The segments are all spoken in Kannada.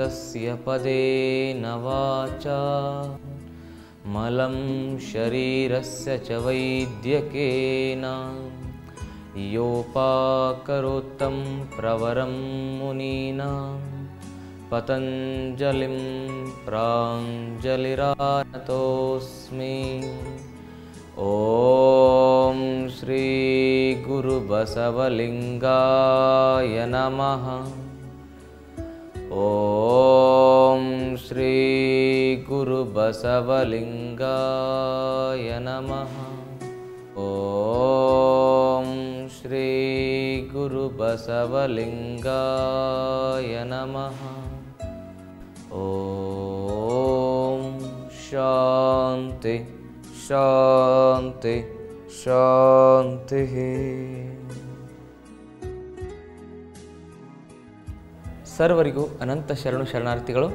यस्य पदेन वाचा मलं शरीरस्य च वैद्यकेन योपाकरोत्तं प्रवरं मुनीनां पतञ्जलिं प्राञ्जलिरानतोऽस्मि। ॐ श्री गुरुबसवलिंगाय नमः। ॐ श्री गुरुबसवलिंगाय नमः। ॐ श्री गुरुबसवलिंगाय नमः। ॐ शांति शांति शांति। ಸರ್ವರಿಗೂ ಅನಂತ ಶರಣು ಶರಣಾರ್ಥಿಗಳು.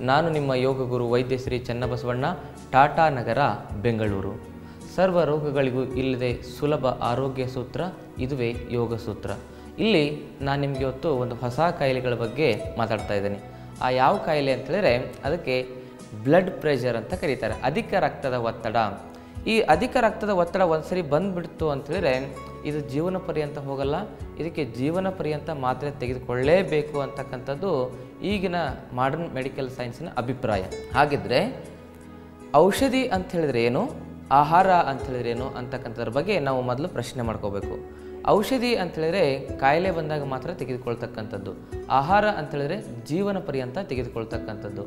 ನಾನು ನಿಮ್ಮ ಯೋಗ ಗುರು ವೈದ್ಯ ಶ್ರೀ ಚನ್ನಬಸವಣ್ಣ, ಟಾಟಾ ನಗರ, ಬೆಂಗಳೂರು. ಸರ್ವ ರೋಗಗಳಿಗೂ ಇಲ್ಲದೆ ಸುಲಭ ಆರೋಗ್ಯ ಸೂತ್ರ, ಇದುವೇ ಯೋಗ ಸೂತ್ರ. ಇಲ್ಲಿ ನಾನು ನಿಮಗೆ ಇವತ್ತು ಒಂದು ಹೊಸ ಕಾಯಿಲೆಗಳ ಬಗ್ಗೆ ಮಾತಾಡ್ತಾ ಇದ್ದೀನಿ. ಆ ಯಾವ ಕಾಯಿಲೆ ಅಂತೇಳಿದ್ರೆ ಅದಕ್ಕೆ ಬ್ಲಡ್ ಪ್ರೆಷರ್ ಅಂತ ಕರೀತಾರೆ, ಅಧಿಕ ರಕ್ತದ ಒತ್ತಡ. ಈ ಅಧಿಕ ರಕ್ತದ ಒತ್ತಡ ಒಂದ್ಸರಿ ಬಂದುಬಿಡ್ತು ಅಂತೇಳಿದ್ರೆ ಇದು ಜೀವನ ಪರ್ಯಂತ ಹೋಗಲ್ಲ, ಇದಕ್ಕೆ ಜೀವನ ಪರ್ಯಂತ ಮಾತ್ರೆ ತೆಗೆದುಕೊಳ್ಳಲೇಬೇಕು ಅಂತಕ್ಕಂಥದ್ದು ಈಗಿನ ಮಾಡರ್ನ್ ಮೆಡಿಕಲ್ ಸೈನ್ಸಿನ ಅಭಿಪ್ರಾಯ. ಹಾಗಿದ್ರೆ ಔಷಧಿ ಅಂತ ಹೇಳಿದ್ರೆ ಏನು, ಆಹಾರ ಅಂತ ಹೇಳಿದ್ರೆ ಏನು ಅಂತಕ್ಕಂಥದ್ರ ಬಗ್ಗೆ ನಾವು ಮೊದಲು ಪ್ರಶ್ನೆ ಮಾಡ್ಕೋಬೇಕು. ಔಷಧಿ ಅಂತೇಳಿದ್ರೆ ಕಾಯಿಲೆ ಬಂದಾಗ ಮಾತ್ರ ತೆಗೆದುಕೊಳ್ತಕ್ಕಂಥದ್ದು, ಆಹಾರ ಅಂತೇಳಿದ್ರೆ ಜೀವನ ಪರ್ಯಂತ ತೆಗೆದುಕೊಳ್ತಕ್ಕಂಥದ್ದು.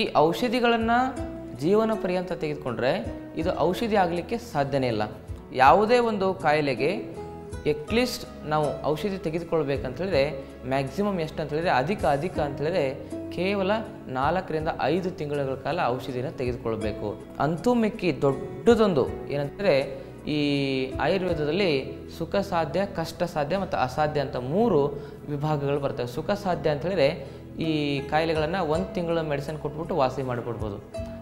ಈ ಔಷಧಿಗಳನ್ನು ಜೀವನ ಪರ್ಯಂತ ತೆಗೆದುಕೊಂಡ್ರೆ ಇದು ಔಷಧಿ ಆಗಲಿಕ್ಕೆ ಸಾಧ್ಯನೇ ಇಲ್ಲ. ಯಾವುದೇ ಒಂದು ಕಾಯಿಲೆಗೆ ಎಟ್ಲೀಸ್ಟ್ ನಾವು ಔಷಧಿ ತೆಗೆದುಕೊಳ್ಬೇಕಂತೇಳಿದ್ರೆ ಮ್ಯಾಕ್ಸಿಮಮ್ ಎಷ್ಟು ಅಂತೇಳಿದ್ರೆ ಅಧಿಕ ಅಂತೇಳಿದ್ರೆ ಕೇವಲ 4 ರಿಂದ 5 ತಿಂಗಳ ಕಾಲ ಔಷಧಿನ ತೆಗೆದುಕೊಳ್ಬೇಕು. ಅಂತೂ ಮಿಕ್ಕಿ ದೊಡ್ಡದೊಂದು ಏನಂತಂದರೆ ಈ ಆಯುರ್ವೇದದಲ್ಲಿ ಸುಖ ಸಾಧ್ಯ, ಕಷ್ಟ ಸಾಧ್ಯ ಮತ್ತು ಅಸಾಧ್ಯ ಅಂತ 3 ವಿಭಾಗಗಳು ಬರ್ತವೆ. ಸುಖ ಸಾಧ್ಯ ಅಂತೇಳಿದ್ರೆ ಈ ಕಾಯಿಲೆಗಳನ್ನು 1 ತಿಂಗಳ ಮೆಡಿಸಿನ್ ಕೊಟ್ಬಿಟ್ಟು ವಾಸಿ ಮಾಡಿಕೊಡ್ಬೋದು.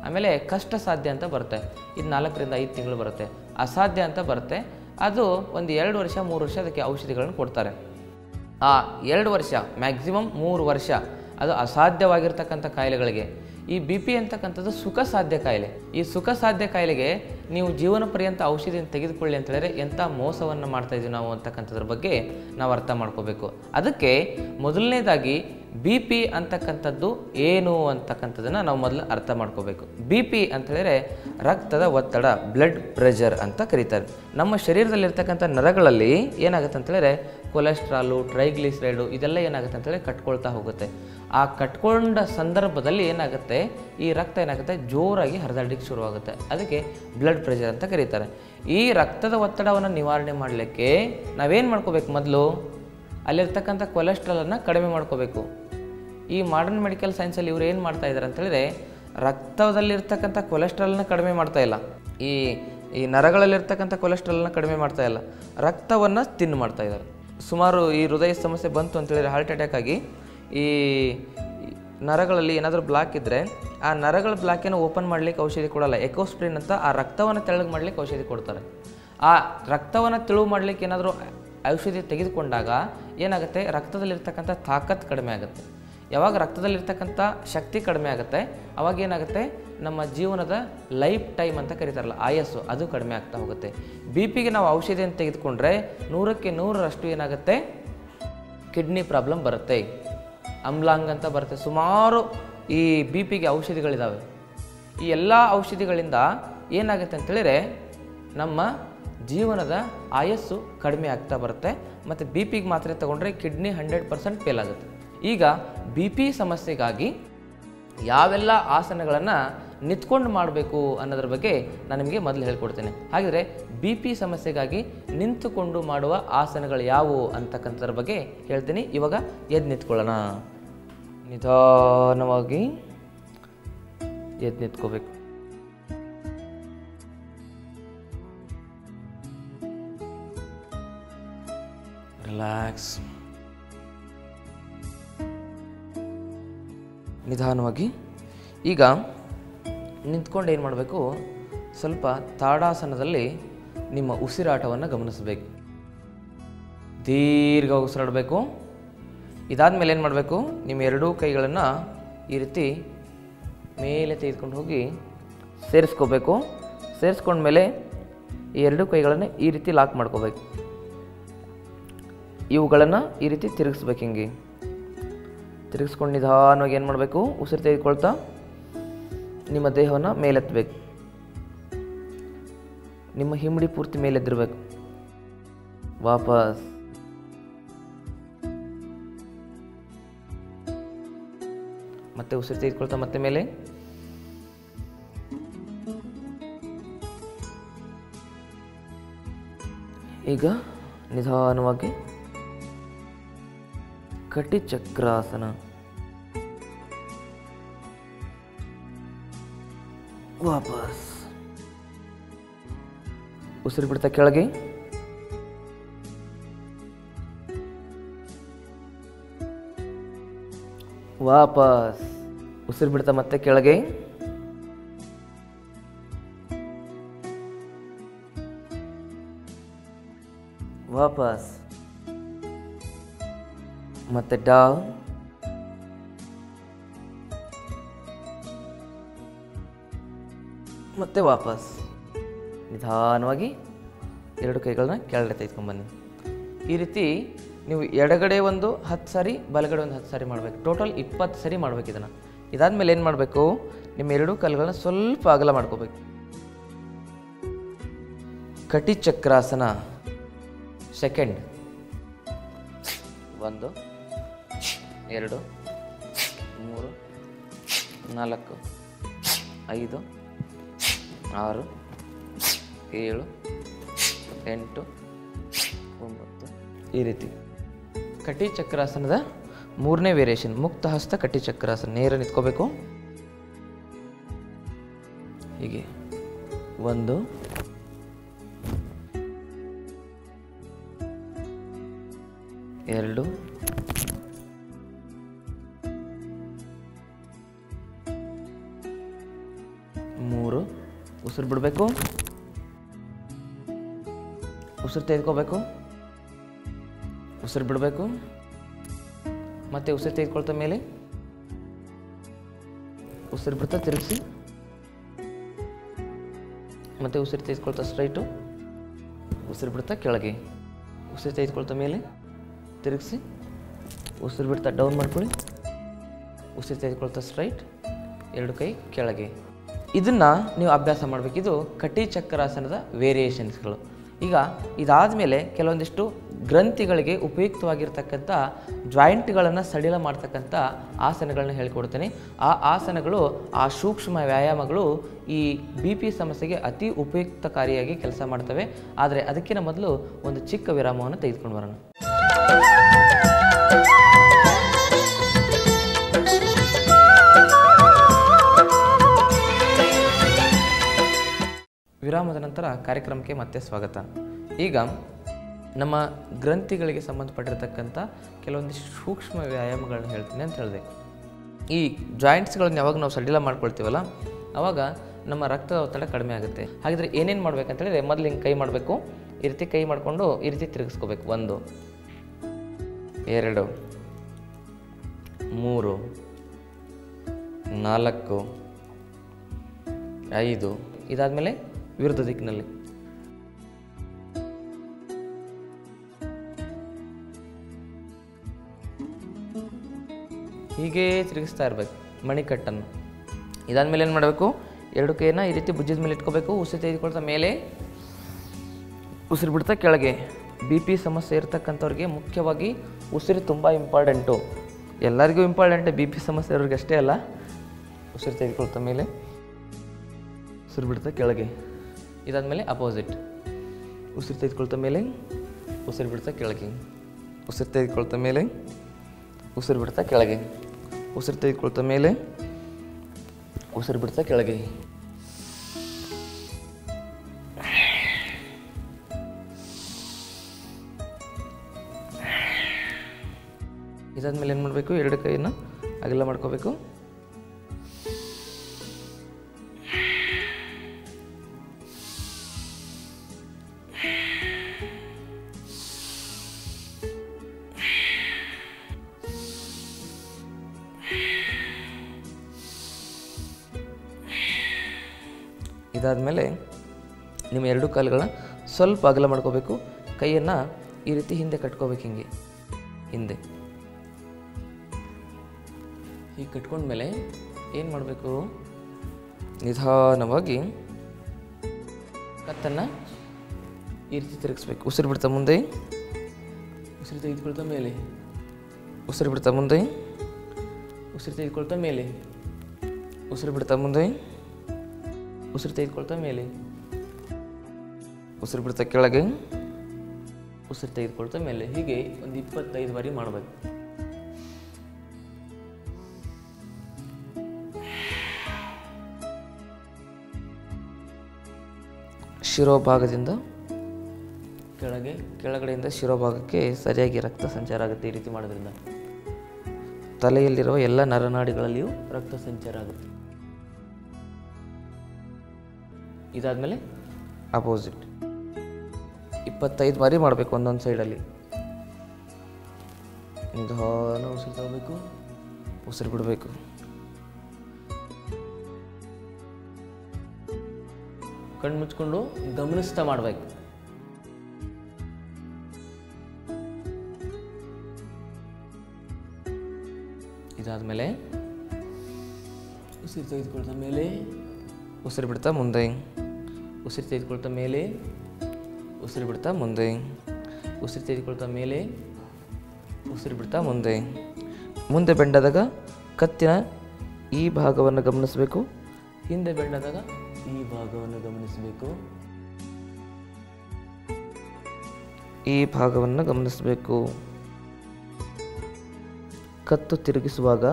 ಆಮೇಲೆ ಕಷ್ಟ ಸಾಧ್ಯ ಅಂತ ಬರುತ್ತೆ, ಇದು 4 ರಿಂದ 5 ತಿಂಗಳು ಬರುತ್ತೆ. ಅಸಾಧ್ಯ ಅಂತ ಬರುತ್ತೆ, ಅದು ಒಂದು 2 ವರ್ಷ 3 ವರ್ಷ ಅದಕ್ಕೆ ಔಷಧಿಗಳನ್ನು ಕೊಡ್ತಾರೆ. ಆ 2 ವರ್ಷ ಮ್ಯಾಕ್ಸಿಮಮ್ 3 ವರ್ಷ ಅದು ಅಸಾಧ್ಯವಾಗಿರ್ತಕ್ಕಂಥ ಕಾಯಿಲೆಗಳಿಗೆ. ಈ BP ಅಂತಕ್ಕಂಥದ್ದು ಸುಖ ಸಾಧ್ಯ ಕಾಯಿಲೆ. ಈ ಸುಖ ಸಾಧ್ಯ ಕಾಯಿಲೆಗೆ ನೀವು ಜೀವನ ಪರ್ಯಂತ ಔಷಧಿಯನ್ನು ತೆಗೆದುಕೊಳ್ಳಿ ಅಂತ ಹೇಳಿದ್ರೆ ಎಂಥ ಮೋಸವನ್ನು ಮಾಡ್ತಾಯಿದ್ದೀವಿ ನಾವು ಅಂತಕ್ಕಂಥದ್ರ ಬಗ್ಗೆ ನಾವು ಅರ್ಥ ಮಾಡ್ಕೋಬೇಕು. ಅದಕ್ಕೆ ಮೊದಲನೇದಾಗಿ BP ಅಂತಕ್ಕಂಥದ್ದು ಏನು ಅಂತಕ್ಕಂಥದ್ದನ್ನು ನಾವು ಮೊದಲು ಅರ್ಥ ಮಾಡ್ಕೋಬೇಕು. BP ಅಂತ ಹೇಳಿದ್ರೆ ರಕ್ತದ ಒತ್ತಡ, ಬ್ಲಡ್ ಪ್ರೆಷರ್ ಅಂತ ಕರೀತಾರೆ. ನಮ್ಮ ಶರೀರದಲ್ಲಿರ್ತಕ್ಕಂಥ ನರಗಳಲ್ಲಿ ಏನಾಗುತ್ತೆ ಅಂತೇಳಿದ್ರೆ ಕೊಲೆಸ್ಟ್ರಾಲು, ಟ್ರೈಗ್ಲಿಸರೈಡು ಇದೆಲ್ಲ ಏನಾಗುತ್ತೆ ಅಂತೇಳಿ ಕಟ್ಕೊಳ್ತಾ ಹೋಗುತ್ತೆ. ಆ ಕಟ್ಕೊಂಡ ಸಂದರ್ಭದಲ್ಲಿ ಏನಾಗುತ್ತೆ, ಈ ರಕ್ತ ಏನಾಗುತ್ತೆ ಜೋರಾಗಿ ಹರಿದಾಡಲಿಕ್ಕೆ ಶುರುವಾಗುತ್ತೆ. ಅದಕ್ಕೆ ಬ್ಲಡ್ ಪ್ರೆಷರ್ ಅಂತ ಕರೀತಾರೆ. ಈ ರಕ್ತದ ಒತ್ತಡವನ್ನು ನಿವಾರಣೆ ಮಾಡಲಿಕ್ಕೆ ನಾವೇನು ಮಾಡ್ಕೋಬೇಕು, ಮೊದಲು ಅಲ್ಲಿರ್ತಕ್ಕಂಥ ಕೊಲೆಸ್ಟ್ರಾಲನ್ನು ಕಡಿಮೆ ಮಾಡ್ಕೋಬೇಕು. ಈ ಮಾಡರ್ನ್ ಮೆಡಿಕಲ್ ಸೈನ್ಸಲ್ಲಿ ಇವರು ಏನು ಮಾಡ್ತಾ ಇದ್ದಾರೆ ಅಂತೇಳಿದ್ರೆ ರಕ್ತದಲ್ಲಿರ್ತಕ್ಕಂಥ ಕೊಲೆಸ್ಟ್ರಾಲನ್ನು ಕಡಿಮೆ ಮಾಡ್ತಾ ಇಲ್ಲ, ಈ ನರಗಳಲ್ಲಿರ್ತಕ್ಕಂಥ ಕೊಲೆಸ್ಟ್ರಾಲನ್ನು ಕಡಿಮೆ ಮಾಡ್ತಾ ಇಲ್ಲ, ರಕ್ತವನ್ನು ತಿನ್ನು ಮಾಡ್ತಾ ಇದ್ದಾರೆ. ಸುಮಾರು ಈ ಹೃದಯ ಸಮಸ್ಯೆ ಬಂತು ಅಂತೇಳಿದ್ರೆ ಹಾರ್ಟ್ ಅಟ್ಯಾಕ್ ಆಗಿ ಈ ನರಗಳಲ್ಲಿ ಏನಾದರೂ ಬ್ಲಾಕ್ ಇದ್ದರೆ ಆ ನರಗಳ ಬ್ಲಾಕನ್ನು ಓಪನ್ ಮಾಡಲಿಕ್ಕೆ ಔಷಧಿ ಕೊಡಲ್ಲ, ಎಕೋಸ್ಪ್ರಿನ್ ಅಂತ ಆ ರಕ್ತವನ್ನು ತೆಳ್ಳಗೆ ಮಾಡಲಿಕ್ಕೆ ಔಷಧಿ ಕೊಡ್ತಾರೆ. ಆ ರಕ್ತವನ್ನು ತೆಳುವು ಮಾಡಲಿಕ್ಕೆ ಏನಾದರೂ ಔಷಧಿ ತೆಗೆದುಕೊಂಡಾಗ ಏನಾಗುತ್ತೆ, ರಕ್ತದಲ್ಲಿರ್ತಕ್ಕಂಥ ತಾಕತ್ತು ಕಡಿಮೆ ಆಗುತ್ತೆ. ಯಾವಾಗ ರಕ್ತದಲ್ಲಿರ್ತಕ್ಕಂಥ ಶಕ್ತಿ ಕಡಿಮೆ ಆಗುತ್ತೆ ಅವಾಗ ಏನಾಗುತ್ತೆ, ನಮ್ಮ ಜೀವನದ ಲೈಫ್ ಟೈಮ್ ಅಂತ ಕರೀತಾರಲ್ಲ ಆಯಸ್ಸು ಅದು ಕಡಿಮೆ ಆಗ್ತಾ ಹೋಗುತ್ತೆ. BPಗೆ ನಾವು ಔಷಧಿಯನ್ನು ತೆಗೆದುಕೊಂಡ್ರೆ 100ಕ್ಕೆ 100ರಷ್ಟು ಏನಾಗುತ್ತೆ, ಕಿಡ್ನಿ ಪ್ರಾಬ್ಲಮ್ ಬರುತ್ತೆ, ಅಮ್ಲಾಂಗ್ ಅಂತ ಬರುತ್ತೆ. ಸುಮಾರು ಈ BPಗೆ ಔಷಧಿಗಳಿದ್ದಾವೆ. ಈ ಎಲ್ಲ ಔಷಧಿಗಳಿಂದ ಏನಾಗುತ್ತೆ ಅಂತೇಳಿದ್ರೆ ನಮ್ಮ ಜೀವನದ ಆಯಸ್ಸು ಕಡಿಮೆ ಆಗ್ತಾ ಬರುತ್ತೆ. ಮತ್ತು BPಗೆ ಮಾತ್ರೆ ತಗೊಂಡ್ರೆ ಕಿಡ್ನಿ 100% ಫೇಲ್ ಆಗುತ್ತೆ. ಈಗ BP ಸಮಸ್ಯೆಗಾಗಿ ಯಾವೆಲ್ಲ ಆಸನಗಳನ್ನು ನಿಂತ್ಕೊಂಡು ಮಾಡಬೇಕು ಅನ್ನೋದ್ರ ಬಗ್ಗೆ ನಾನು ನಿಮಗೆ ಮೊದಲು ಹೇಳ್ಕೊಡ್ತೇನೆ. ಹಾಗಿದ್ರೆ BP ಸಮಸ್ಯೆಗಾಗಿ ನಿಂತುಕೊಂಡು ಮಾಡುವ ಆಸನಗಳು ಯಾವುವು ಅಂತಕ್ಕಂಥದ್ರ ಬಗ್ಗೆ ಹೇಳ್ತೀನಿ. ಇವಾಗ ಎದ್ದು ನಿಂತ್ಕೊಳ್ಳೋಣ. ನಿಧಾನವಾಗಿ ಎದ್ದು ನಿಂತ್ಕೋಬೇಕು. ರಿಲ್ಯಾಕ್ಸ್. ನಿಧಾನವಾಗಿ ಈಗ ನಿಂತ್ಕೊಂಡು ಏನು ಮಾಡಬೇಕು, ಸ್ವಲ್ಪ ತಾಡಾಸನದಲ್ಲಿ ನಿಮ್ಮ ಉಸಿರಾಟವನ್ನು ಗಮನಿಸಬೇಕು. ದೀರ್ಘ ಉಸಿರಾಡಬೇಕು. ಇದಾದ ಮೇಲೆ ಏನು ಮಾಡಬೇಕು, ನಿಮ್ಮ ಎರಡೂ ಕೈಗಳನ್ನು ಈ ರೀತಿ ಮೇಲೆ ತೆಗೆದುಕೊಂಡು ಹೋಗಿ ಸೇರಿಸ್ಕೋಬೇಕು. ಸೇರಿಸ್ಕೊಂಡ್ಮೇಲೆ ಈ ಎರಡು ಕೈಗಳನ್ನು ಈ ರೀತಿ ಲಾಕ್ ಮಾಡ್ಕೋಬೇಕು. ಇವುಗಳನ್ನು ಈ ರೀತಿ ತಿರುಗಿಸ್ಬೇಕು. ಹಿಂಗೆ ತಿರುಗಿಸ್ಕೊಂಡು ನಿಧಾನವಾಗಿ ಏನು ಮಾಡಬೇಕು, ಉಸಿರು ತೆಗೆದುಕೊಳ್ತಾ ನಿಮ್ಮ ದೇಹವನ್ನು ಮೇಲೆತ್ತಬೇಕು. ನಿಮ್ಮ ಹಿಮ್ಮಡಿ ಪೂರ್ತಿ ಮೇಲೆದ್ದಿರಬೇಕು. ವಾಪಸ್ ಮತ್ತೆ ಉಸಿರು ತೆಗೆದುಕೊಳ್ತಾ ಮತ್ತೆ ಮೇಲೆ. ಈಗ ನಿಧಾನವಾಗಿ ಕಟಿ ಚಕ್ರಾಸನ. ವಾಪಸ್ ಉಸಿರು ಬಿಡ್ತಾ ಕೆಳಗೆ. ವಾಪಸ್ ಉಸಿರು ಬಿಡ್ತಾ ಮತ್ತೆ ಕೆಳಗೆ. ವಾಪಸ್ ಮತ್ತೆ ಡೌನ್. ಮತ್ತೆ ವಾಪಸ್ ನಿಧಾನವಾಗಿ ಎರಡು ಕೈಗಳನ್ನ ಕೆಳಗಡೆ ತೆಗೆದುಕೊಂಡ್ಬನ್ನಿ. ಈ ರೀತಿ ನೀವು ಎಡಗಡೆ ಒಂದು 10 ಸಾರಿ, ಬಲಗಡೆ ಒಂದು 10 ಸಾರಿ ಮಾಡಬೇಕು. ಟೋಟಲ್ 20 ಸರಿ ಮಾಡ್ಬೇಕು ಇದನ್ನು. ಇದಾದಮೇಲೆ ಏನು ಮಾಡಬೇಕು, ನಿಮ್ಮ ಎರಡೂ ಕಾಲುಗಳನ್ನ ಸ್ವಲ್ಪ ಅಗಲ ಮಾಡ್ಕೋಬೇಕು. ಕಟಿ ಚಕ್ರಾಸನ ಸೆಕೆಂಡ್. 1 2 3 4 5 6 7 8 9 ಈ ರೀತಿ. ಕಟಿ ಚಕ್ರಾಸನದ 3ನೇ ವೇರಿಯೇಷನ್ ಮುಕ್ತ ಹಸ್ತ ಕಟಿ ಚಕ್ರಾಸನ. ನೇರ ನಿಂತ್ಕೋಬೇಕು. ಹೀಗೆ 1 2 3 ಉಸಿರು ಬಿಡಬೇಕು. ಉಸಿರು ತೆಗೆದುಕೋಬೇಕು. ಉಸಿರು ಬಿಡಬೇಕು. ಮತ್ತೆ ಉಸಿರು ತೆಗೆದುಕೊಳ್ತಾ ಮೇಲೆ. ಉಸಿರು ಬಿಡ್ತಾ ತಿರುಗಿಸಿ. ಮತ್ತೆ ಉಸಿರು ತೆಗೆದುಕೊಳ್ತಾ ಸ್ಟ್ರೈಟು. ಉಸಿರು ಬಿಡ್ತಾ ಕೆಳಗೆ. ಉಸಿರು ತೆಗೆದುಕೊಳ್ತಾ ಮೇಲೆ ತಿರುಗಿಸಿ. ಉಸಿರು ಬಿಡ್ತಾ ಡೌನ್ ಮಾಡ್ಕೊಳ್ಳಿ. ಉಸಿರು ತೆಗೆದುಕೊಳ್ತಾ ಸ್ಟ್ರೈಟ್. ಎರಡು ಕೈ ಕೆಳಗೆ. ಇದನ್ನು ನೀವು ಅಭ್ಯಾಸ ಮಾಡಬೇಕು. ಇದು ಕಟಿ ಚಕ್ರಾಸನದ ವೇರಿಯೇಷನ್ಸ್ಗಳು. ಈಗ ಇದಾದಮೇಲೆ ಕೆಲವೊಂದಿಷ್ಟು ಗ್ರಂಥಿಗಳಿಗೆ ಉಪಯುಕ್ತವಾಗಿರ್ತಕ್ಕಂಥ ಜಾಯಿಂಟ್ಗಳನ್ನು ಸಡಿಲ ಮಾಡ್ತಕ್ಕಂಥ ಆಸನಗಳನ್ನ ಹೇಳ್ಕೊಡ್ತೇನೆ. ಆ ಆಸನಗಳು, ಆ ಸೂಕ್ಷ್ಮ ವ್ಯಾಯಾಮಗಳು ಈ BP ಸಮಸ್ಯೆಗೆ ಅತಿ ಉಪಯುಕ್ತಕಾರಿಯಾಗಿ ಕೆಲಸ ಮಾಡ್ತವೆ. ಆದರೆ ಅದಕ್ಕಿಂತ ಮೊದಲು ಒಂದು ಚಿಕ್ಕ ವಿರಾಮವನ್ನು ತೆಗೆದುಕೊಂಡು ಬರೋಣ. ವಿರಾಮದ ನಂತರ ಕಾರ್ಯಕ್ರಮಕ್ಕೆ ಮತ್ತೆ ಸ್ವಾಗತ. ಈಗ ನಮ್ಮ ಗ್ರಂಥಿಗಳಿಗೆ ಸಂಬಂಧಪಟ್ಟಿರ್ತಕ್ಕಂಥ ಕೆಲವೊಂದಿಷ್ಟು ಸೂಕ್ಷ್ಮ ವ್ಯಾಯಾಮಗಳನ್ನ ಹೇಳ್ತೀನಿ ಅಂತ ಹೇಳಿದೆ. ಈ ಜಾಯಿಂಟ್ಸ್ಗಳನ್ನ ಯಾವಾಗ ನಾವು ಸಡಿಲ ಮಾಡ್ಕೊಳ್ತೀವಲ್ಲ, ಆವಾಗ ನಮ್ಮ ರಕ್ತದ ಒತ್ತಡ ಕಡಿಮೆ ಆಗುತ್ತೆ. ಹಾಗಿದ್ರೆ ಏನೇನು ಮಾಡ್ಬೇಕಂತ ಹೇಳಿದ್ರೆ, ಮೊದಲು ಹಿಂಗೆ ಕೈ ಮಾಡಬೇಕು. ಈ ರೀತಿ ಕೈ ಮಾಡಿಕೊಂಡು ಈ ರೀತಿ ತಿರುಗಿಸ್ಕೋಬೇಕು. 1 2 3 4 5 ಇದಾದಮೇಲೆ ವಿರುದ್ಧ ದಿಕ್ಕಿನಲ್ಲಿ. ಹೀಗೆ ತಿರುಗಿಸ್ತಾ ಇರಬೇಕು ಮಣಿಕಟ್ಟನ್ನು. ಇದಾದಮೇಲೆ ಏನು ಮಾಡಬೇಕು, ಎರಡು ಕೈಯನ್ನು ಈ ರೀತಿ ಭುಜದ ಮೇಲೆ ಇಟ್ಕೋಬೇಕು. ಉಸಿರು ತೆಗೆದುಕೊಳ್ತಾ ಮೇಲೆ, ಉಸಿರು ಬಿಡ್ತಾ ಕೆಳಗೆ. BP ಸಮಸ್ಯೆ ಇರ್ತಕ್ಕಂಥವ್ರಿಗೆ ಮುಖ್ಯವಾಗಿ ಉಸಿರು ತುಂಬ ಇಂಪಾರ್ಟೆಂಟು. ಎಲ್ಲರಿಗೂ ಇಂಪಾರ್ಟೆಂಟ್, BP ಸಮಸ್ಯೆ ಇರೋರಿಗೆ ಅಷ್ಟೇ ಅಲ್ಲ. ಉಸಿರು ತೆಗೆದುಕೊಳ್ತಾ ಮೇಲೆ, ಉಸಿರು ಬಿಡ್ತಾ ಕೆಳಗೆ. ಇದಾದಮೇಲೆ ಅಪೋಸಿಟ್. ಉಸಿರು ತೆಗೆದುಕೊಳ್ತಾ ಮೇಲೆ, ಉಸಿರು ಬಿಡ್ತಾ ಕೆಳಗೆ. ಉಸಿರು ತೆಗೆದುಕೊಳ್ತಾ ಮೇಲೆ, ಉಸಿರು ಬಿಡ್ತಾ ಕೆಳಗೆ. ಉಸಿರು ತೆಗೆದುಕೊಳ್ತಾ ಮೇಲೆ, ಉಸಿರು ಬಿಡ್ತಾ ಕೆಳಗೆ. ಇದಾದ್ಮೇಲೆ ಏನು ಮಾಡಬೇಕು, ಎರಡು ಕೈಯನ್ನು ಅಗಲ ಮಾಡ್ಕೋಬೇಕು. ಇದಾದಮೇಲೆ ನಿಮ್ಮ ಎರಡು ಕಾಲುಗಳನ್ನ ಸ್ವಲ್ಪ ಅಗಲ ಮಾಡ್ಕೋಬೇಕು. ಕೈಯನ್ನು ಈ ರೀತಿ ಹಿಂದೆ ಕಟ್ಕೋಬೇಕು, ಹಿಂಗೆ ಹಿಂದೆ ಹೀಗೆ ಕಟ್ಕೊಂಡ್ಮೇಲೆ ಏನು ಮಾಡಬೇಕು, ನಿಧಾನವಾಗಿ ಕತ್ತನ್ನು ಈ ರೀತಿ ತಿರುಗಿಸ್ಬೇಕು. ಉಸಿರು ಬಿಡ್ತಾ ಮುಂದೆ, ಉಸಿರು ತೆಗೆದುಕೊಳ್ತಾ ಮೇಲೆ, ಉಸಿರು ಬಿಡ್ತಾ ಮುಂದೆ, ಉಸಿರು ತೆಗೆದುಕೊಳ್ತಾ ಮೇಲೆ, ಉಸಿರು ಬಿಡ್ತಾ ಮುಂದೆ, ಉಸಿರು ತೆಗೆದುಕೊಳ್ತಾ ಮೇಲೆ, ಉಸಿರು ಬಿಡ್ತಾ ಕೆಳಗೆ, ಉಸಿರು ತೆಗೆದುಕೊಳ್ತಾ ಮೇಲೆ. ಹೀಗೆ ಒಂದು 25 ಬಾರಿ ಮಾಡಬೇಕು. ಶಿರೋಭಾಗದಿಂದ ಕೆಳಗೆ, ಕೆಳಗಡೆಯಿಂದ ಶಿರೋಭಾಗಕ್ಕೆ ಸರಿಯಾಗಿ ರಕ್ತ ಸಂಚಾರ ಆಗುತ್ತೆ. ಈ ರೀತಿ ಮಾಡೋದ್ರಿಂದ ತಲೆಯಲ್ಲಿರುವ ಎಲ್ಲ ನರನಾಡಿಗಳಲ್ಲಿಯೂ ರಕ್ತ ಸಂಚಾರ ಆಗುತ್ತೆ. ಇದಾದಮೇಲೆ ಅಪೋಸಿಟ್ 25 ಬಾರಿ ಮಾಡಬೇಕು ಒಂದೊಂದು ಸೈಡಲ್ಲಿ. ನಿಧಾನ ಉಸಿರು ತಗೋಬೇಕು, ಉಸಿರು ಬಿಡಬೇಕು. ಕಣ್ಣು ಮುಚ್ಕೊಂಡು ಗಮನಿಸ್ತಾ ಮಾಡಬೇಕು. ಇದಾದಮೇಲೆ ಉಸಿರು ತೆಗೆದುಕೊಳ್ತಾ ಮೇಲೆ, ಉಸಿರು ಬಿಡ್ತಾ ಮುಂದೆ, ಉಸಿರು ತೆಗೆದುಕೊಳ್ತಾ ಮೇಲೆ, ಉಸಿರು ಬಿಡ್ತಾ ಮುಂದೆ, ಉಸಿರು ತೆಗೆದುಕೊಳ್ತಾ ಮೇಲೆ, ಉಸಿರು ಬಿಡ್ತಾ ಮುಂದೆ. ಮುಂದೆ ಬೆಂಡಾದಾಗ ಕತ್ತಿನ ಈ ಭಾಗವನ್ನು ಗಮನಿಸಬೇಕು, ಹಿಂದೆ ಬೆಂಡಾದಾಗ ಈ ಭಾಗವನ್ನು ಗಮನಿಸಬೇಕು, ಈ ಭಾಗವನ್ನು ಗಮನಿಸಬೇಕು. ಕತ್ತು ತಿರುಗಿಸುವಾಗ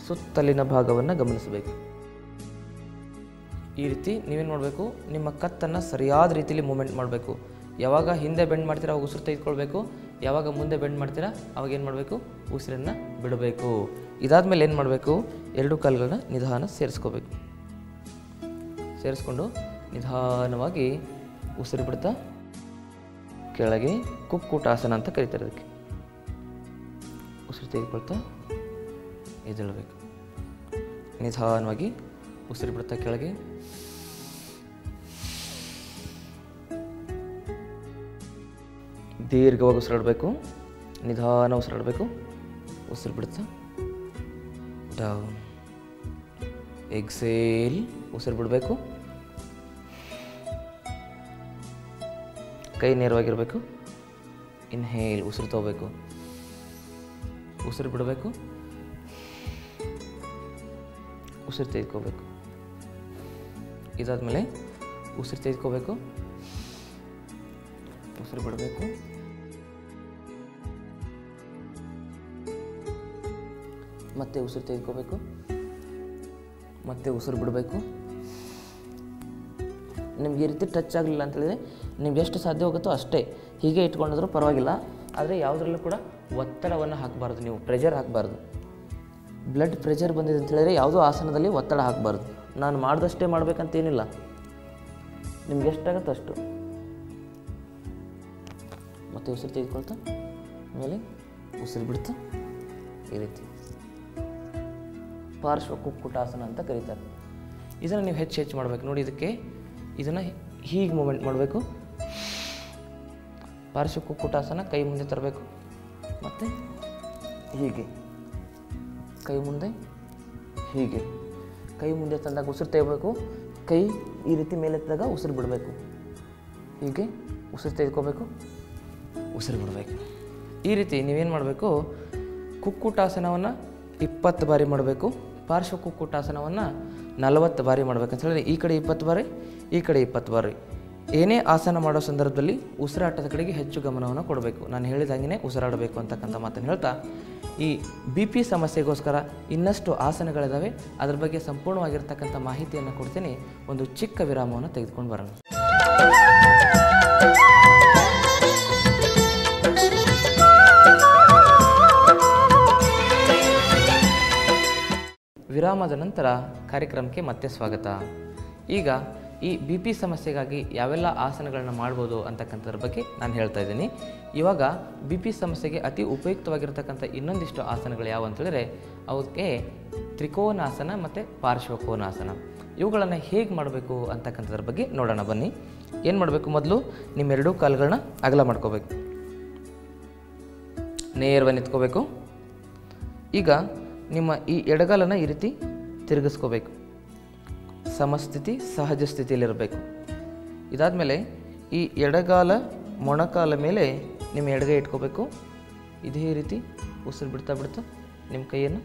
ಸುತ್ತಲಿನ ಭಾಗವನ್ನು ಗಮನಿಸಬೇಕು. ಈ ರೀತಿ ನೀವೇನು ಮಾಡಬೇಕು, ನಿಮ್ಮ ಕತ್ತನ್ನು ಸರಿಯಾದ ರೀತಿಯಲ್ಲಿ ಮೂಮೆಂಟ್ ಮಾಡಬೇಕು. ಯಾವಾಗ ಹಿಂದೆ ಬೆಂಡ್ ಮಾಡ್ತೀರಾ ಅವಾಗ ಉಸಿರು ತೆಗೆದುಕೊಳ್ಬೇಕು, ಯಾವಾಗ ಮುಂದೆ ಬೆಂಡ್ ಮಾಡ್ತೀರಾ ಅವಾಗ ಏನು ಮಾಡಬೇಕು, ಉಸಿರನ್ನು ಬಿಡಬೇಕು. ಇದಾದಮೇಲೆ ಏನು ಮಾಡಬೇಕು, ಎರಡು ಕಾಲುಗಳನ್ನ ನಿಧಾನ ಸೇರಿಸ್ಕೋಬೇಕು. ಸೇರಿಸ್ಕೊಂಡು ನಿಧಾನವಾಗಿ ಉಸಿರು ಬಿಡ್ತಾ ಕೆಳಗೆ ಕುಕ್ಕುಟಾಸನ ಅಂತ ಕರೀತಾರೆ ಅದಕ್ಕೆ. ಉಸಿರು ತೆಗೆದುಕೊಳ್ತಾ ಎದ್ದೇಳಬೇಕು. ನಿಧಾನವಾಗಿ ಉಸಿರು ಬಿಡ್ತಾ ಕೆಳಗೆ, ದೀರ್ಘವಾಗಿ ಉಸಿರಾಡಬೇಕು, ನಿಧಾನ ಉಸಿರಾಡಬೇಕು. ಉಸಿರು ಬಿಡ್ತಾ ಡೌನ್, ಎಕ್ಸೇಲ್, ಉಸಿರು ಬಿಡಬೇಕು. ಕೈ ನೇರವಾಗಿರಬೇಕು. ಇನ್ಹೇಲ್, ಉಸಿರು ತಗೋಬೇಕು, ಉಸಿರು ಬಿಡಬೇಕು, ಉಸಿರು ತೆಗೆದುಕೋಬೇಕು. ಇದಾದಮೇಲೆ ಉಸಿರು ತೆಗೆದುಕೋಬೇಕು, ಉಸಿರು ಬಿಡಬೇಕು, ಮತ್ತೆ ಉಸಿರು ತೆಗೆದುಕೋಬೇಕು, ಮತ್ತೆ ಉಸಿರು ಬಿಡಬೇಕು. ನಿಮ್ಗೆ ಈ ರೀತಿ ಟಚ್ ಆಗಲಿಲ್ಲ ಅಂತೇಳಿದರೆ ನಿಮ್ಗೆ ಎಷ್ಟು ಸಾಧ್ಯ ಹೋಗುತ್ತೋ ಅಷ್ಟೇ ಹೀಗೆ ಇಟ್ಕೊಂಡಿದ್ರೂ ಪರವಾಗಿಲ್ಲ. ಆದರೆ ಯಾವುದರಲ್ಲೂ ಕೂಡ ಒತ್ತಡವನ್ನು ಹಾಕಬಾರ್ದು, ನೀವು ಪ್ರೆಷರ್ ಹಾಕಬಾರ್ದು. ಬ್ಲಡ್ ಪ್ರೆಷರ್ ಬಂದಿದೆ ಅಂತ ಹೇಳಿದರೆ ಯಾವುದೋ ಆಸನದಲ್ಲಿ ಒತ್ತಡ ಹಾಕಬಾರ್ದು. ನಾನು ಮಾಡಿದಷ್ಟೇ ಮಾಡಬೇಕಂತೇನಿಲ್ಲ, ನಿಮ್ಗೆ ಎಷ್ಟಾಗತ್ತೋ ಅಷ್ಟು. ಮತ್ತು ಉಸಿರು ತೆಗೆದುಕೊಳ್ತಾ ಆಮೇಲೆ ಉಸಿರು ಬಿಡ್ತಾ ಈ ರೀತಿ ಪಾರ್ಶ್ವ ಕುಕ್ಕುಟಾಸನ ಅಂತ ಕರೀತಾರೆ. ಇದನ್ನು ನೀವು ಹೆಚ್ಚು ಮಾಡಬೇಕು ನೋಡಿ. ಇದನ್ನು ಹೀಗೆ ಮೂಮೆಂಟ್ ಮಾಡಬೇಕು. ಪಾರ್ಶ್ವ ಕುಕ್ಕುಟಾಸನ, ಕೈ ಮುಂದೆ ತರಬೇಕು, ಮತ್ತು ಹೀಗೆ ಕೈ ಮುಂದೆ, ಹೀಗೆ ಕೈ ಮುಂದೆ ತಂದಾಗ ಉಸಿರು ತೆಗಿಬೇಕು. ಕೈ ಈ ರೀತಿ ಮೇಲೆತ್ತಿದಾಗ ಉಸಿರು ಬಿಡಬೇಕು. ಹೀಗೆ ಉಸಿರು ತೆಗೆದುಕೋಬೇಕು, ಉಸಿರು ಬಿಡಬೇಕು. ಈ ರೀತಿ ನೀವೇನು ಮಾಡಬೇಕು, ಕುಕ್ಕುಟಾಸನವನ್ನು 20 ಬಾರಿ ಮಾಡಬೇಕು. ಪಾರ್ಶ್ವ ಕುಕ್ಕುಟಾಸನವನ್ನು 40 ಬಾರಿ ಮಾಡಬೇಕಂತ ಹೇಳಿದ್ರೆ ಈ ಕಡೆ 20 ಬಾರಿ, ಈ ಕಡೆ 20 ಬಾರಿ. ಏನೇ ಆಸನ ಮಾಡೋ ಸಂದರ್ಭದಲ್ಲಿ ಉಸಿರಾಟದ ಕಡೆಗೆ ಹೆಚ್ಚು ಗಮನವನ್ನು ಕೊಡಬೇಕು. ನಾನು ಹೇಳಿದಂಗೆ ಉಸಿರಾಡಬೇಕು ಅಂತಕ್ಕಂಥ ಮಾತನ್ನು ಹೇಳ್ತಾ, ಈ BP ಸಮಸ್ಯೆಗೋಸ್ಕರ ಇನ್ನಷ್ಟು ಆಸನಗಳಿದ್ದಾವೆ. ಅದರ ಬಗ್ಗೆ ಸಂಪೂರ್ಣವಾಗಿರ್ತಕ್ಕಂಥ ಮಾಹಿತಿಯನ್ನು ಕೊಡ್ತೀನಿ. ಒಂದು ಚಿಕ್ಕ ವಿರಾಮವನ್ನು ತೆಗೆದುಕೊಂಡು ಬರೋಣ. ವಿರಾಮದ ನಂತರ ಕಾರ್ಯಕ್ರಮಕ್ಕೆ ಮತ್ತೆ ಸ್ವಾಗತ. ಈಗ ಈ BP ಸಮಸ್ಯೆಗಾಗಿ ಯಾವೆಲ್ಲ ಆಸನಗಳನ್ನ ಮಾಡ್ಬೋದು ಅಂತಕ್ಕಂಥದ್ರ ಬಗ್ಗೆ ನಾನು ಹೇಳ್ತಾ ಇದ್ದೀನಿ. ಇವಾಗ BP ಸಮಸ್ಯೆಗೆ ಅತಿ ಉಪಯುಕ್ತವಾಗಿರ್ತಕ್ಕಂಥ ಇನ್ನೊಂದಿಷ್ಟು ಆಸನಗಳು ಯಾವ ಅಂತೇಳಿದ್ರೆ ಅವಕ್ಕೆ ತ್ರಿಕೋನಾಸನ ಮತ್ತು ಪಾರ್ಶ್ವಕೋನಾಸನ. ಇವುಗಳನ್ನು ಹೇಗೆ ಮಾಡಬೇಕು ಅಂತಕ್ಕಂಥದ್ರ ಬಗ್ಗೆ ನೋಡೋಣ ಬನ್ನಿ. ಏನು ಮಾಡಬೇಕು, ಮೊದಲು ನಿಮ್ಮ ಎರಡೂ ಕಾಲುಗಳನ್ನ ಅಗಲ ಮಾಡ್ಕೋಬೇಕು, ನೇರವಾಗಿ ನಿಂತ್ಕೋಬೇಕು. ಈಗ ನಿಮ್ಮ ಈ ಎಡಗಾಲನ್ನು ಈ ರೀತಿ ತಿರುಗಿಸ್ಕೋಬೇಕು, ಸಮಸ್ಥಿತಿ ಸಹಜ ಸ್ಥಿತಿಯಲ್ಲಿರಬೇಕು. ಇದಾದಮೇಲೆ ಈ ಎಡಗಾಲ ಮೊಣಕಾಲ ಮೇಲೆ ನಿಮ್ಮ ಎಡಗೈ ಇಟ್ಕೋಬೇಕು. ಇದೇ ರೀತಿ ಉಸಿರು ಬಿಡ್ತಾ ಬಿಡ್ತಾ ನಿಮ್ಮ ಕೈಯನ್ನು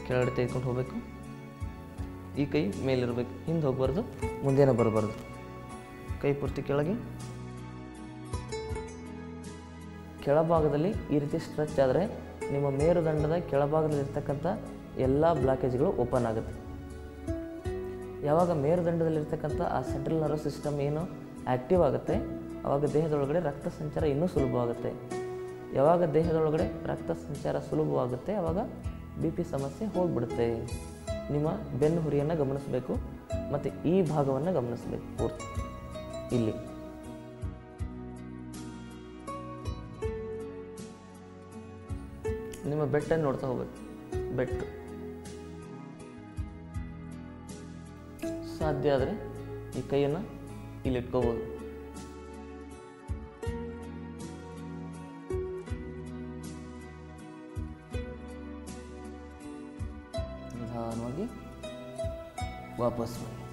ಕೆಳಗಡೆ ತೆಗೆದುಕೊಂಡು ಹೋಗಬೇಕು. ಈ ಕೈ ಮೇಲಿರಬೇಕು, ಹಿಂದೆ ಹೋಗಬಾರ್ದು, ಮುಂದೇನೂ ಬರಬಾರ್ದು. ಕೈ ಪೂರ್ತಿ ಕೆಳಗೆ. ಕೆಳಭಾಗದಲ್ಲಿ ಈ ರೀತಿ ಸ್ಟ್ರೆಚ್ ಆದರೆ ನಿಮ್ಮ ಮೇರುದಂಡದ ಕೆಳಭಾಗದಲ್ಲಿರ್ತಕ್ಕಂಥ ಎಲ್ಲ ಬ್ಲಾಕೇಜ್ಗಳು ಓಪನ್ ಆಗುತ್ತೆ. ಯಾವಾಗ ಮೇರುದಂಡದಲ್ಲಿರ್ತಕ್ಕಂಥ ಆ ಸೆಂಟ್ರಲ್ ನರ್ವಸ್ ಸಿಸ್ಟಮ್ ಏನು ಆ್ಯಕ್ಟಿವ್ ಆಗುತ್ತೆ, ಆವಾಗ ದೇಹದೊಳಗಡೆ ರಕ್ತ ಸಂಚಾರ ಇನ್ನೂ ಸುಲಭವಾಗುತ್ತೆ. ಯಾವಾಗ ದೇಹದೊಳಗಡೆ ರಕ್ತ ಸಂಚಾರ ಸುಲಭವಾಗುತ್ತೆ ಆವಾಗ ಬಿ ಪಿ ಸಮಸ್ಯೆ ಹೋಗಿಬಿಡುತ್ತೆ. ನಿಮ್ಮ ಬೆನ್ನು ಹುರಿಯನ್ನು ಗಮನಿಸಬೇಕು ಮತ್ತು ಈ ಭಾಗವನ್ನು ಗಮನಿಸಬೇಕು ಪೂರ್ತಿ. ಇಲ್ಲಿ ನಿಮ್ಮ ಬೆಟ್ಟನ್ನು ನೋಡ್ತಾ ಹೋಗ್ಬೇಕು. ಬೆಟ್ಟು ಸಾಧ್ಯ ಆದರೆ ಈ ಕೈಯನ್ನು ಇಲ್ಲಿ ಇಟ್ಕೋಬೋದು. ನಿಧಾನವಾಗಿ ವಾಪಸ್ ಬನ್ನಿ.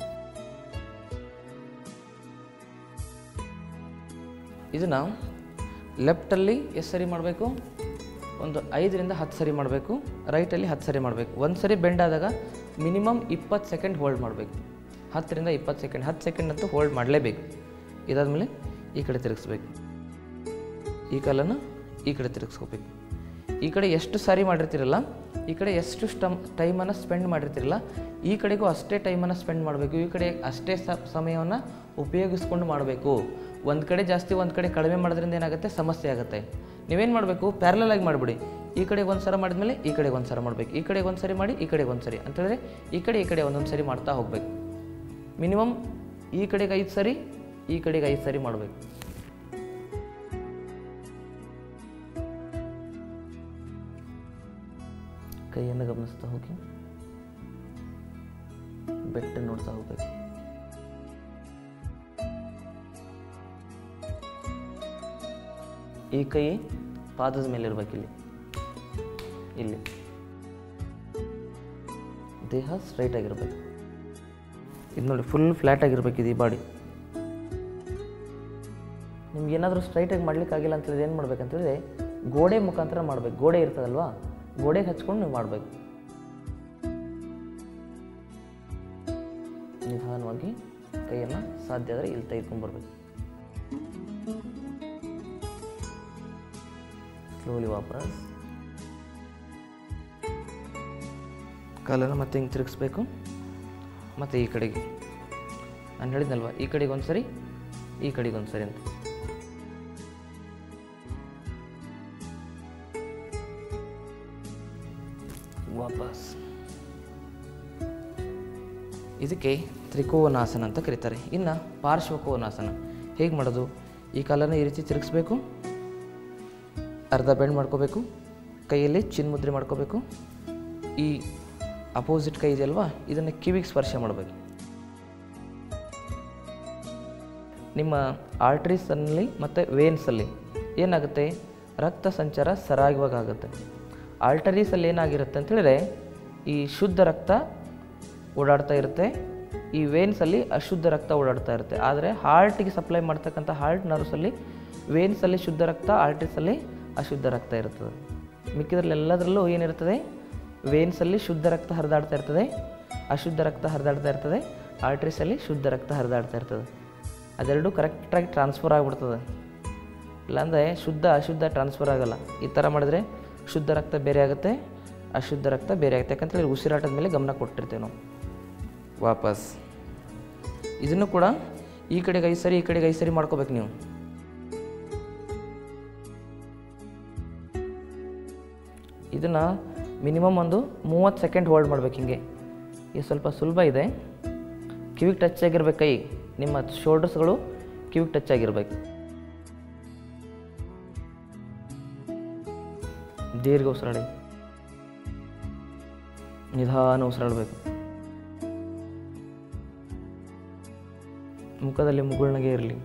ಇದನ್ನು ಲೆಫ್ಟಲ್ಲಿ ಎಷ್ಟು ಸರಿ ಮಾಡಬೇಕು, ಒಂದು 5ರಿಂದ 10 ಸರಿ ಮಾಡಬೇಕು. ರೈಟಲ್ಲಿ 10 ಸರಿ ಮಾಡಬೇಕು. ಒಂದು ಸರಿ ಬೆಂಡ್ ಆದಾಗ ಮಿನಿಮಮ್ 20 ಸೆಕೆಂಡ್ ಹೋಲ್ಡ್ ಮಾಡಬೇಕು. 10ರಿಂದ 20 ಸೆಕೆಂಡ್, 10 ಸೆಕೆಂಡ್ ಅಂತೂ ಹೋಲ್ಡ್ ಮಾಡಲೇಬೇಕು. ಇದಾದಮೇಲೆ ಈ ಕಡೆ ತಿರುಗಿಸ್ಬೇಕು. ಈ ಕಾಲನ್ನು ಈ ಕಡೆ ತಿರುಗಿಸ್ಕೋಬೇಕು. ಈ ಕಡೆ ಎಷ್ಟು ಸಾರಿ ಮಾಡಿರ್ತೀರಲ್ಲ, ಈ ಕಡೆ ಎಷ್ಟು ಟೈಮನ್ನು ಸ್ಪೆಂಡ್ ಮಾಡಿರ್ತೀರಲ್ಲ, ಈ ಕಡೆಗೂ ಅಷ್ಟೇ ಟೈಮನ್ನು ಸ್ಪೆಂಡ್ ಮಾಡಬೇಕು. ಈ ಕಡೆ ಅಷ್ಟೇ ಸಮಯವನ್ನು ಉಪಯೋಗಿಸ್ಕೊಂಡು ಮಾಡಬೇಕು. ಒಂದು ಕಡೆ ಜಾಸ್ತಿ ಒಂದು ಕಡೆ ಕಡಿಮೆ ಮಾಡೋದ್ರಿಂದ ಏನಾಗುತ್ತೆ, ಸಮಸ್ಯೆ ಆಗುತ್ತೆ. ನೀವೇನು ಮಾಡಬೇಕು, ಪ್ಯಾರಲಲ್ ಆಗಿ ಮಾಡಿಬಿಡಿ. ಈ ಕಡೆಗೆ ಒಂದು ಸಲ ಮಾಡಿದ್ಮೇಲೆ ಈ ಕಡೆಗೆ ಒಂದು ಸಲ ಮಾಡಬೇಕು, ಈ ಕಡೆಗೆ ಒಂದು ಸರಿ ಮಾಡಿ ಈ ಕಡೆಗೆ ಒಂದು ಸರಿ ಅಂತೇಳಿದ್ರೆ ಈ ಕಡೆ ಒಂದೊಂದು ಸರಿ ಮಾಡ್ತಾ ಹೋಗಬೇಕು. ಮಿನಿಮಮ್ ಈ ಕಡೆಗೆ 5 ಸರಿ, ಈ ಕಡೆಗೆ 5 ಸರಿ ಮಾಡಬೇಕು. ಕೈಯನ್ನು ಗಮನಿಸ್ತಾ ಹೋಗಿ, ಬೆಟ್ಟ ನೋಡ್ತಾ ಹೋಗ್ಬೇಕು. ಈ ಕೈ ಪಾದದ ಮೇಲೆ ಇರ್ಬೇಕು, ಇಲ್ಲಿ ದೇಹ ಸ್ಟ್ರೈಟ್ ಆಗಿರ್ಬೇಕು. ಇದು ನೋಡಿ, ಫುಲ್ ಫ್ಲ್ಯಾಟ್ ಆಗಿರ್ಬೇಕು ಇದು ಈ ಬಾಡಿ. ನಿಮ್ಗೇನಾದರೂ ಸ್ಟ್ರೈಟಾಗಿ ಮಾಡ್ಲಿಕ್ಕಾಗಿಲ್ಲ ಅಂತೇಳಿದ್ರೆ ಏನು ಮಾಡ್ಬೇಕಂತೇಳಿದ್ರೆ ಗೋಡೆ ಮುಖಾಂತರ ಮಾಡಬೇಕು. ಗೋಡೆ ಇರ್ತದಲ್ವಾ, ಗೋಡೆಗೆ ಹಚ್ಕೊಂಡು ನೀವು ಮಾಡಬೇಕು. ನಿಧಾನವಾಗಿ ಕೈಯನ್ನು ಸಾಧ್ಯ ಆದರೆ ಇಲ್ಲಿ ತೆಗೆದುಕೊಂಡ್ಬರ್ಬೇಕು. ಸ್ಲೋಲಿ ವಾಪಸ್ ಕಾಲನ್ನು ಮತ್ತೆ ಹಿಂಗೆ ತಿರುಗಿಸ್ಬೇಕು. ಮತ್ತು ಈ ಕಡೆಗೆ ನಾನು ಹೇಳಿದ್ನಲ್ವ, ಈ ಕಡೆಗೆ ಒಂದು ಸರಿ, ಈ ಕಡೆಗೆ ಒಂದು ಸರಿ ಅಂತ. ವಾಪಸ್. ಇದಕ್ಕೆ ತ್ರಿಕೋನಾಸನ ಅಂತ ಕರೀತಾರೆ. ಇನ್ನು ಪಾರ್ಶ್ವಕೋನಾಸನ ಹೇಗೆ ಮಾಡೋದು, ಈ ಕಾಲನ್ನು ಈ ರೀತಿ ತಿರುಗಿಸ್ಬೇಕು, ಅರ್ಧ ಬೆಂಡ್ ಮಾಡ್ಕೋಬೇಕು, ಕೈಯಲ್ಲಿ ಚಿನ್ಮುದ್ರೆ ಮಾಡ್ಕೋಬೇಕು. ಈ ಅಪೋಸಿಟ್ ಕೈ ಇದೆಯಲ್ವಾ, ಇದನ್ನು ಕಿವಿಗೆ ಸ್ಪರ್ಶ ಮಾಡಬೇಕು. ನಿಮ್ಮ ಆರ್ಟ್ರೀಸಲ್ಲಿ ಮತ್ತು ವೇನ್ಸಲ್ಲಿ ಏನಾಗುತ್ತೆ, ರಕ್ತ ಸಂಚಾರ ಸರಾಗವಾಗಿ ಆಗುತ್ತೆ. ಆರ್ಟರೀಸಲ್ಲಿ ಏನಾಗಿರುತ್ತೆ ಅಂತೇಳಿದ್ರೆ ಈ ಶುದ್ಧ ರಕ್ತ ಓಡಾಡ್ತಾ ಇರುತ್ತೆ, ಈ ವೇನ್ಸಲ್ಲಿ ಅಶುದ್ಧ ರಕ್ತ ಓಡಾಡ್ತಾ ಇರುತ್ತೆ. ಆದರೆ ಹಾರ್ಟಿಗೆ ಸಪ್ಲೈ ಮಾಡ್ತಕ್ಕಂಥ ಹಾರ್ಟ್ ನರ್ವ್ಸಲ್ಲಿ ವೇನ್ಸಲ್ಲಿ ಶುದ್ಧ ರಕ್ತ, ಆರ್ಟ್ರೀಸಲ್ಲಿ ಅಶುದ್ಧ ರಕ್ತ ಇರ್ತದೆ. ಮಿಕ್ಕಿದ್ರಲ್ಲೆಲ್ಲದರಲ್ಲೂ ಏನಿರ್ತದೆ, ವೇನ್ಸಲ್ಲಿ ಶುದ್ಧ ರಕ್ತ ಹರಿದಾಡ್ತಾ ಇರ್ತದೆ, ಅಶುದ್ಧ ರಕ್ತ ಹರಿದಾಡ್ತಾ ಇರ್ತದೆ, ಆರ್ಟ್ರೀಸಲ್ಲಿ ಶುದ್ಧ ರಕ್ತ ಹರಿದಾಡ್ತಾ ಇರ್ತದೆ. ಅದೆರಡು ಕರೆಕ್ಟಾಗಿ ಟ್ರಾನ್ಸ್ಫರ್ ಆಗಿಬಿಡ್ತದೆ. ಇಲ್ಲಾಂದರೆ ಶುದ್ಧ ಅಶುದ್ಧ ಟ್ರಾನ್ಸ್ಫರ್ ಆಗೋಲ್ಲ. ಈ ಥರ ಮಾಡಿದ್ರೆ ಶುದ್ಧ ರಕ್ತ ಬೇರೆ ಆಗುತ್ತೆ, ಅಶುದ್ಧ ರಕ್ತ ಬೇರೆ ಆಗುತ್ತೆ. ಯಾಕಂತೇಳಿ ಉಸಿರಾಟದ ಮೇಲೆ ಗಮನ ಕೊಟ್ಟಿರ್ತೇವೆ ನಾವು. ವಾಪಸ್ ಇದನ್ನು ಕೂಡ ಈ ಕಡೆಗೆ 5 ಸರಿ, ಈ ಕಡೆಗೆ 5 ಸರಿ ಮಾಡ್ಕೋಬೇಕು ನೀವು. ಇದನ್ನು ಮಿನಿಮಮ್ ಒಂದು 30 ಸೆಕೆಂಡ್ ಹೋಲ್ಡ್ ಮಾಡ್ಬೇಕು. ಹಿಂಗೆ ಇದು ಸ್ವಲ್ಪ ಸುಲಭ ಇದೆ. ಕಿವಿಗೆ ಟಚ್ ಆಗಿರ್ಬೇಕು, ಕೈ ನಿಮ್ಮ ಶೋಲ್ಡರ್ಸ್ಗಳು ಕಿವಿಗೆ ಟಚ್ ಆಗಿರ್ಬೇಕು. ದೀರ್ಘ ಉಸಿರಾಡಿ. ನಿಧಾನ ಉಸಿರಾಡಬೇಕು. ಮುಖದಲ್ಲಿ ಮುಗುಳ್ನಗೆ ಇರಲಿ.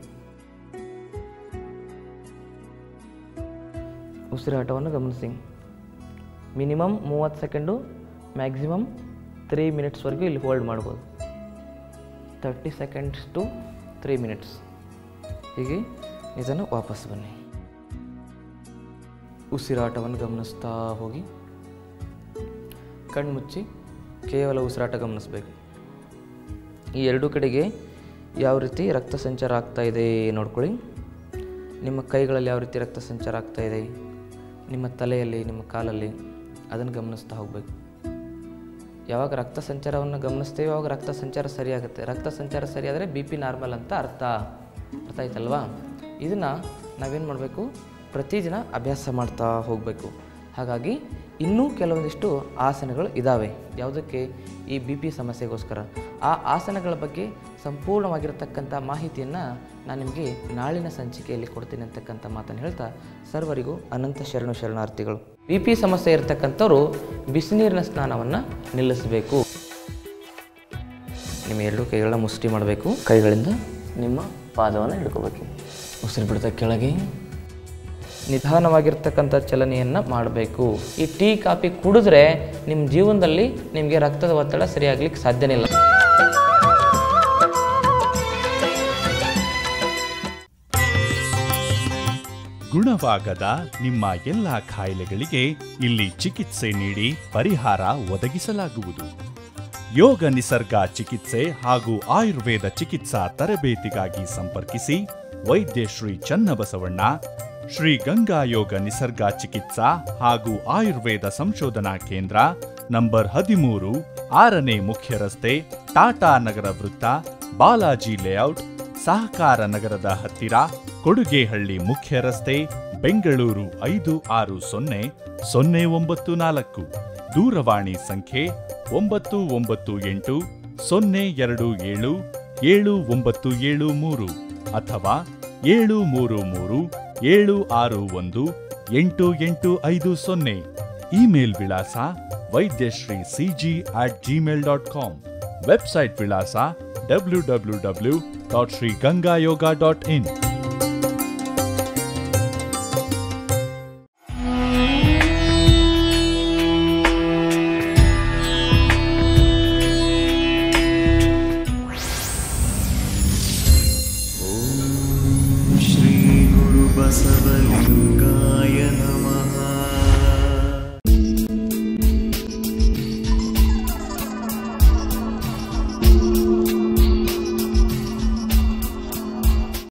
ಉಸಿರಾಟವನ್ನು ಗಮನಿಸಿ. ಮಿನಿಮಮ್ 30 ಸೆಕೆಂಡು, ಮ್ಯಾಕ್ಸಿಮಮ್ 3 ಮಿನಿಟ್ಸ್ವರೆಗೂ ಇಲ್ಲಿ ಹೋಲ್ಡ್ ಮಾಡ್ಬೋದು. 30 ಸೆಕೆಂಡ್ಸ್ ಟು 3 ಮಿನಿಟ್ಸ್. ಹೀಗೆ ಇದನ್ನು ವಾಪಸ್ ಬನ್ನಿ. ಉಸಿರಾಟವನ್ನು ಗಮನಿಸ್ತಾ ಹೋಗಿ. ಕಣ್ಮುಚ್ಚಿ ಕೇವಲ ಉಸಿರಾಟ ಗಮನಿಸಬೇಕು. ಈ ಎರಡೂ ಕಡೆಗೆ ಯಾವ ರೀತಿ ರಕ್ತ ಸಂಚಾರ ಆಗ್ತಾ ಇದೆ ನೋಡ್ಕೊಳ್ಳಿ. ನಿಮ್ಮ ಕೈಗಳಲ್ಲಿ ಯಾವ ರೀತಿ ರಕ್ತ ಸಂಚಾರ ಆಗ್ತಾ ಇದೆ, ನಿಮ್ಮ ತಲೆಯಲ್ಲಿ, ನಿಮ್ಮ ಕಾಲಲ್ಲಿ, ಅದನ್ನು ಗಮನಿಸ್ತಾ ಹೋಗಬೇಕು. ಯಾವಾಗ ರಕ್ತ ಸಂಚಾರವನ್ನು ಗಮನಿಸ್ತೇವೆ ಆವಾಗ ರಕ್ತ ಸಂಚಾರ ಸರಿಯಾಗುತ್ತೆ. ರಕ್ತ ಸಂಚಾರ ಸರಿಯಾದರೆ BP ನಾರ್ಮಲ್ ಅಂತ ಅರ್ಥ ಆಯ್ತಲ್ವಾ? ಇದನ್ನು ನಾವೇನು ಮಾಡಬೇಕು, ಪ್ರತಿದಿನ ಅಭ್ಯಾಸ ಮಾಡ್ತಾ ಹೋಗಬೇಕು. ಹಾಗಾಗಿ ಇನ್ನೂ ಕೆಲವೊಂದಿಷ್ಟು ಆಸನಗಳು ಇದ್ದಾವೆ. ಯಾವುದಕ್ಕೆ? ಈ BP ಸಮಸ್ಯೆಗೋಸ್ಕರ. ಆ ಆಸನಗಳ ಬಗ್ಗೆ ಸಂಪೂರ್ಣವಾಗಿರತಕ್ಕಂಥ ಮಾಹಿತಿಯನ್ನು ನಾನು ನಿಮಗೆ ನಾಳಿನ ಸಂಚಿಕೆಯಲ್ಲಿ ಕೊಡ್ತೀನಿ ಅಂತಕ್ಕಂಥ ಮಾತನ್ನು ಹೇಳ್ತಾ ಸರ್ವರಿಗೂ ಅನಂತ ಶರಣಾರ್ಥಿಗಳು. BP ಸಮಸ್ಯೆ ಇರತಕ್ಕಂಥವ್ರು ಬಿಸಿನೀರಿನ ಸ್ನಾನವನ್ನು ನಿಲ್ಲಿಸಬೇಕು. ನಿಮ್ಮ ಎರಡೂ ಕೈಗಳನ್ನ ಮುಷ್ಟಿ ಮಾಡಬೇಕು. ಕೈಗಳಿಂದ ನಿಮ್ಮ ಪಾದವನ್ನು ಹಿಡ್ಕೋಬೇಕು. ಉಸಿರು ಬಿಡ್ತಾ ಕೆಳಗೆ ನಿಧಾನವಾಗಿರ್ತಕ್ಕಂಥ ಚಲನೆಯನ್ನು ಮಾಡಬೇಕು. ಈ ಟೀ ಕಾಫಿ ಕುಡಿದ್ರೆ ನಿಮ್ಮ ಜೀವನದಲ್ಲಿ ನಿಮಗೆ ರಕ್ತದ ಒತ್ತಡ ಸರಿಯಾಗ್ಲಿಕ್ಕೆ ಸಾಧ್ಯನೇ ಇಲ್ಲ. ಗುಣವಾಗದ ನಿಮ್ಮ ಎಲ್ಲ ಕಾಯಿಲೆಗಳಿಗೆ ಇಲ್ಲಿ ಚಿಕಿತ್ಸೆ ನೀಡಿ ಪರಿಹಾರ ಒದಗಿಸಲಾಗುವುದು. ಯೋಗ ನಿಸರ್ಗ ಚಿಕಿತ್ಸೆ ಹಾಗೂ ಆಯುರ್ವೇದ ಚಿಕಿತ್ಸಾ ತರಬೇತಿಗಾಗಿ ಸಂಪರ್ಕಿಸಿ ವೈದ್ಯ ಶ್ರೀ ಚನ್ನಬಸವಣ್ಣ, ಶ್ರೀ ಗಂಗಾ ಯೋಗ ನಿಸರ್ಗ ಚಿಕಿತ್ಸಾ ಹಾಗೂ ಆಯುರ್ವೇದ ಸಂಶೋಧನಾ ಕೇಂದ್ರ, ನಂಬರ್ 13, 6ನೇ ಮುಖ್ಯ ರಸ್ತೆ, ಟಾಟಾ ನಗರ ವೃತ್ತ, ಬಾಲಾಜಿ ಲೇಔಟ್, ಸಹಕಾರ ನಗರದ ಹತ್ತಿರ, ಕೊಡುಗೆಹಳ್ಳಿ ಮುಖ್ಯ ರಸ್ತೆ, ಬೆಂಗಳೂರು 560094. ದೂರವಾಣಿ ಸಂಖ್ಯೆ 928-027-7973 ಅಥವಾ 733-761-8850. ಇಮೇಲ್ ವಿಳಾಸ ವೈದ್ಯಶ್ರೀ@gmail.com. ವೆಬ್ಸೈಟ್ ವಿಳಾಸ www.srigangayoga.in.